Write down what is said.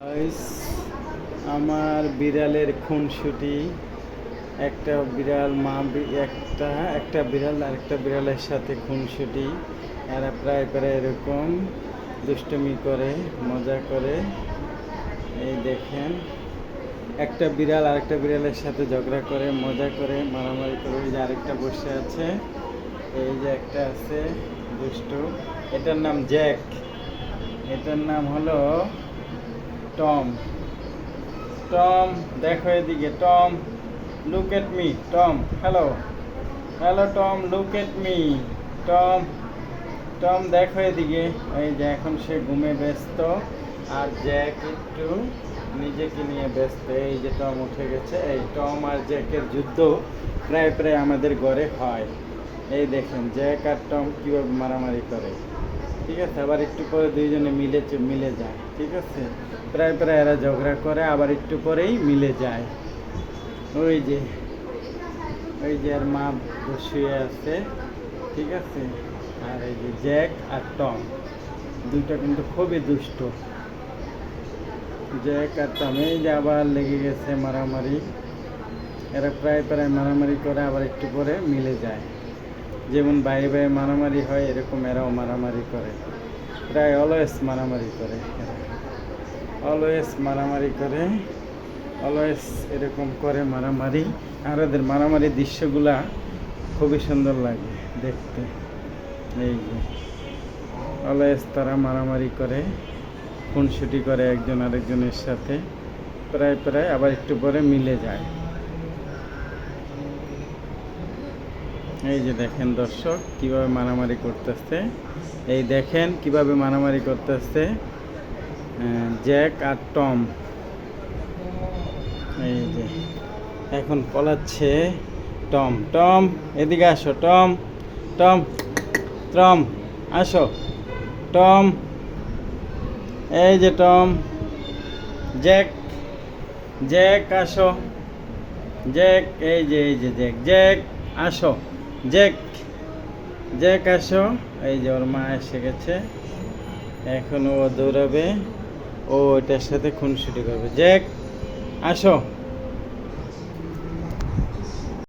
Guys, আমার বিড়ালের খুনসুটি। একটা বিড়াল একটা বিড়াল আরেকটা বিড়ালের সাথে খুনসুটি। এরা প্রায় প্রায় এরকম দুষ্টুমি করে, মজা করে। এই দেখেন, একটা বিড়াল আরেকটা বিড়ালের সাথে ঝগড়া করে, মজা করে, মারামারি করে। ওই যে আরেকটা বসে আছে, এই যে একটা আছে দুষ্টু। এটার নাম জ্যাক, এটার নাম হলো টম। টম, দেখো এদিকে। Tom, look at me. Tom, hello hello. Tom, look at me. Tom, Tom দেখো এদিকে। এই যে এখন সে ঘুমে ব্যস্ত, আর জ্যাক একটু নিজেকে নিয়ে ব্যস্ত। এই যে টম উঠে গেছে। এই টম আর জ্যাকের যুদ্ধ প্রায় প্রায় আমাদের ঘরে হয়। এই দেখেন জ্যাক আর টম কীভাবে মারামারি করে। ঠিক আছে, আবার একটু পরে দুইজনে মিলে যায়। ঠিক আছে, প্রায় প্রায় এরা ঝগড়া করে, আবার একটু পরেই মিলে যায়। ওই যে আর মা শুয়ে আছে। ঠিক আছে, আর এই যে জ্যাক আর টম দুইটা কিন্তু খুবই দুষ্ট। জ্যাক আর টম এই যে আবার লেগে গেছে মারামারি। এরা প্রায় প্রায় মারামারি করে, আবার একটু পরে মিলে যায়। যেমন বাইরে বাইরে মারামারি হয়, এরকম এরাও মারামারি করে। প্রায় অলওয়েজ মারামারি করে এরা, অলওয়েজ মারামারি করে, অলওয়েজ এরকম করে মারামারি। আর ওদের মারামারি দৃশ্যগুলা খুবই সুন্দর লাগে দেখতে। এই যে অলওয়েজ তারা মারামারি করে, খুনসুটি করে একজন আরেকজনের সাথে। প্রায় প্রায় আবার একটু পরে মিলে যায়। এই যে দেখেন দর্শক, কিভাবে মারামারি করতেছে। এই দেখেন কিভাবে মারামারি করতেছে জ্যাক আর টম। এই যে এখন পলাচ্ছে টম। টম এদিকে আসো। টম, টম, টম আসো। টম, এই যে টম। জ্যাক, জ্যাক আসো। জ্যাক, এই যে জ্যাক। জ্যাক আসো। জ্যাক, জ্যাক আসো। এই যে ওর মা এসে গেছে, এখন ও দৌড়াবে, ও এটার সাথে খুনসুটি করবে। জ্যাক আসো।